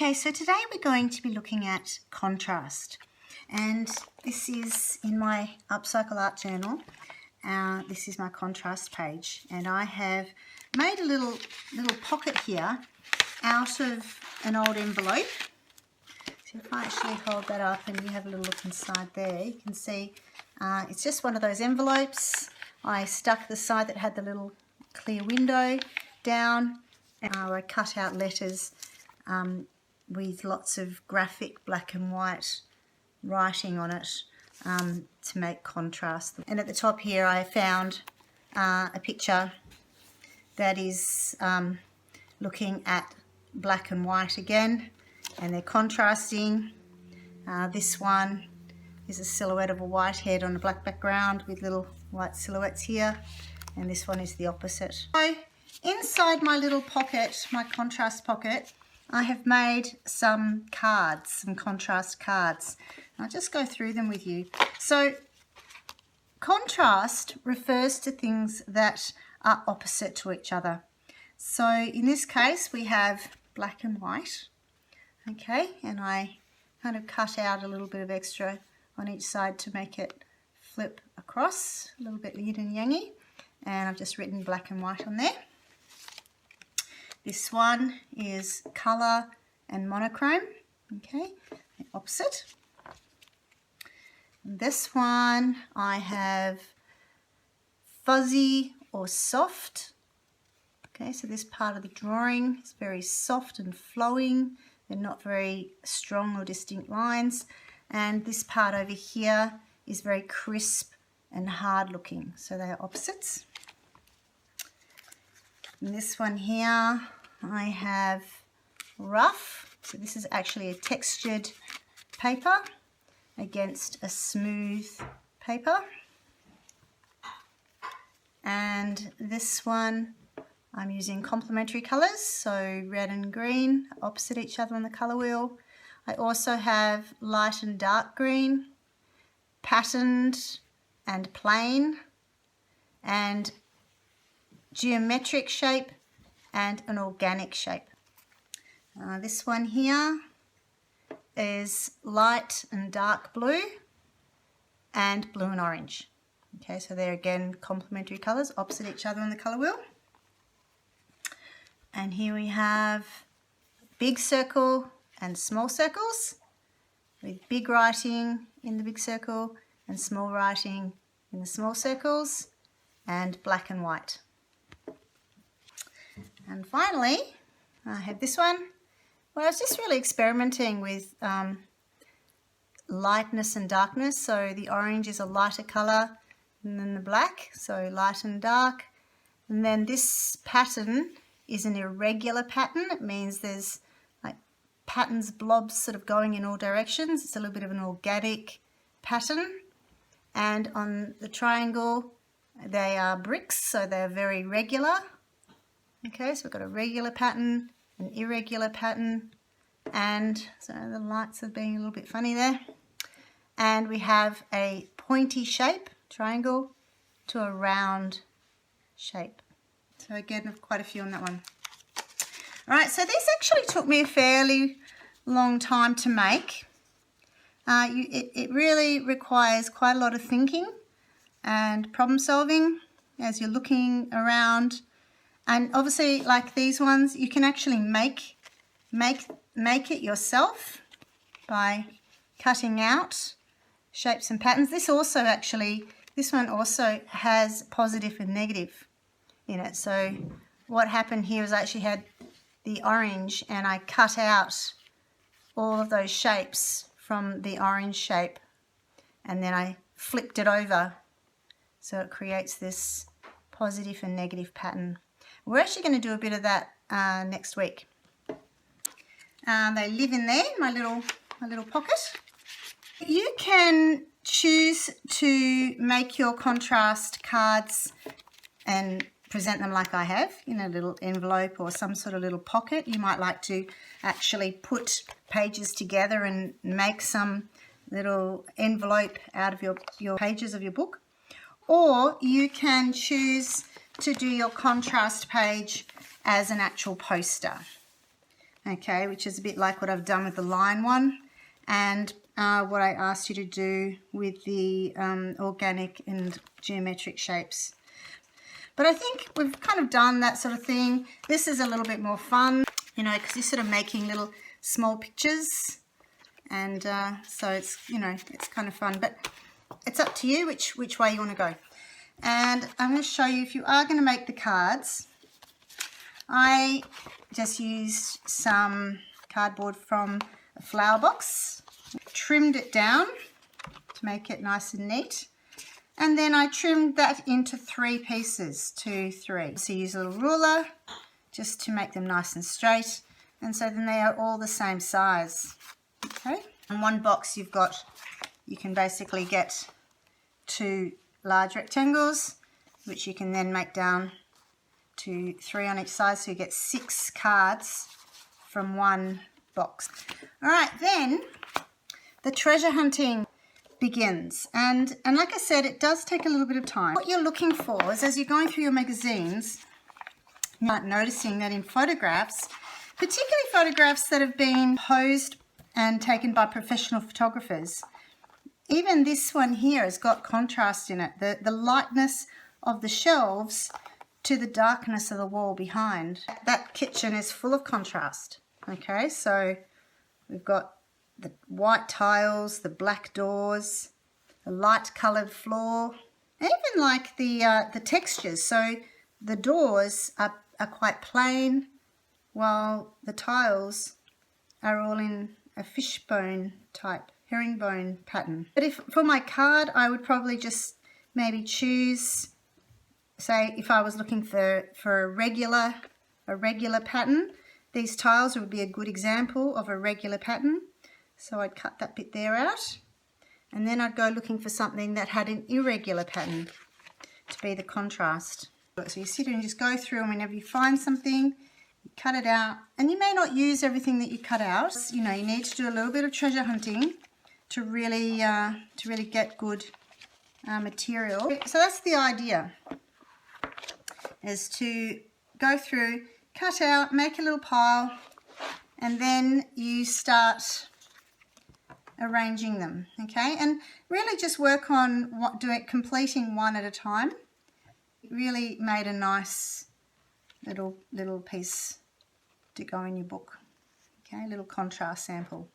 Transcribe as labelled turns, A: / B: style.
A: Okay, so today we're going to be looking at contrast, and this is in my Upcycle Art Journal. This is my contrast page, and I have made a little pocket here out of an old envelope. So if I actually hold that up and you have a little look inside there, you can see it's just one of those envelopes. I stuck the side that had the little clear window down, and I cut out letters with lots of graphic black and white writing on it to make contrast. And at the top here I found a picture that is looking at black and white again, and they're contrasting. This one is a silhouette of a white head on a black background with little white silhouettes here, and this one is the opposite. So inside my little pocket, my contrast pocket, I have made some cards, some contrast cards. I'll just go through them with you. So contrast refers to things that are opposite to each other. So in this case we have black and white, okay, and I kind of cut out a little bit of extra on each side to make it flip across, a little bit yin and yangy, and I've just written black and white on there. This one is colour and monochrome, okay, the opposite. This one I have fuzzy or soft, okay, so this part of the drawing is very soft and flowing. They're not very strong or distinct lines. And this part over here is very crisp and hard looking, so they are opposites. And this one here I have rough, so this is actually a textured paper against a smooth paper. And this one I'm using complementary colours, so red and green opposite each other on the colour wheel. I also have light and dark green, patterned and plain, and geometric shape and an organic shape. This one here is light and dark blue and blue and orange. Okay, so they're again complementary colours opposite each other on the colour wheel. And here we have big circle and small circles, with big writing in the big circle and small writing in the small circles, and black and white. And finally, I have this one where I was just really experimenting with lightness and darkness. So the orange is a lighter colour than the black, so light and dark. And then this pattern is an irregular pattern. It means there's like patterns, blobs sort of going in all directions. It's a little bit of an organic pattern. And on the triangle, they are bricks, so they're very regular. Okay, so we've got a regular pattern, an irregular pattern, and so the lights are being a little bit funny there. And we have a pointy shape, triangle, to a round shape. So again, quite a few on that one. All right, so this actually took me a fairly long time to make. It really requires quite a lot of thinking and problem solving as you're looking around. And obviously, like these ones, you can actually make it yourself by cutting out shapes and patterns. This one also has positive and negative in it. So what happened here is I actually had the orange and I cut out all of those shapes from the orange shape, and then I flipped it over so it creates this positive and negative pattern. We're actually going to do a bit of that next week. They live in there, my little pocket. You can choose to make your contrast cards and present them like I have, in a little envelope or some sort of little pocket. You might like to actually put pages together and make some little envelope out of your pages of your book. Or you can choose to do your contrast page as an actual poster. okay, which is a bit like what I've done with the line one, and what I asked you to do with the organic and geometric shapes. But I think we've kind of done that sort of thing. This is a little bit more fun, you know, because you're sort of making little small pictures, and so it's, you know, it's kind of fun. But it's up to you which way you want to go. And I'm going to show you, if you are going to make the cards, I just used some cardboard from a flower box, trimmed it down to make it nice and neat, and then I trimmed that into 3 pieces, 2, 3. So use a little ruler just to make them nice and straight, and so then they are all the same size. Okay, in one box you can basically get 2 large rectangles, which you can then make down to 3 on each side, so you get 6 cards from one box. All right, then the treasure hunting begins, and like I said, it does take a little bit of time. What you're looking for is, as you're going through your magazines, you might noticing that in photographs, particularly photographs that have been posed and taken by professional photographers, even this one here has got contrast in it. The lightness of the shelves to the darkness of the wall behind. That kitchen is full of contrast. Okay, so we've got the white tiles, the black doors, the light coloured floor, and even like the textures. So the doors are quite plain, while the tiles are all in a fishbone type, herringbone pattern. But if for my card, I would probably just maybe choose, say if I was looking for a regular pattern, these tiles would be a good example of a regular pattern. So I'd cut that bit there out, and then I'd go looking for something that had an irregular pattern to be the contrast. So you sit here and just go through, and whenever you find something, you cut it out. And you may not use everything that you cut out. You know, you need to do a little bit of treasure hunting to really get good material. So that's the idea, is to go through, cut out, make a little pile, and then you start arranging them, okay? And really just work on completing one at a time. It really made a nice little piece to go in your book, okay? A little contrast sample.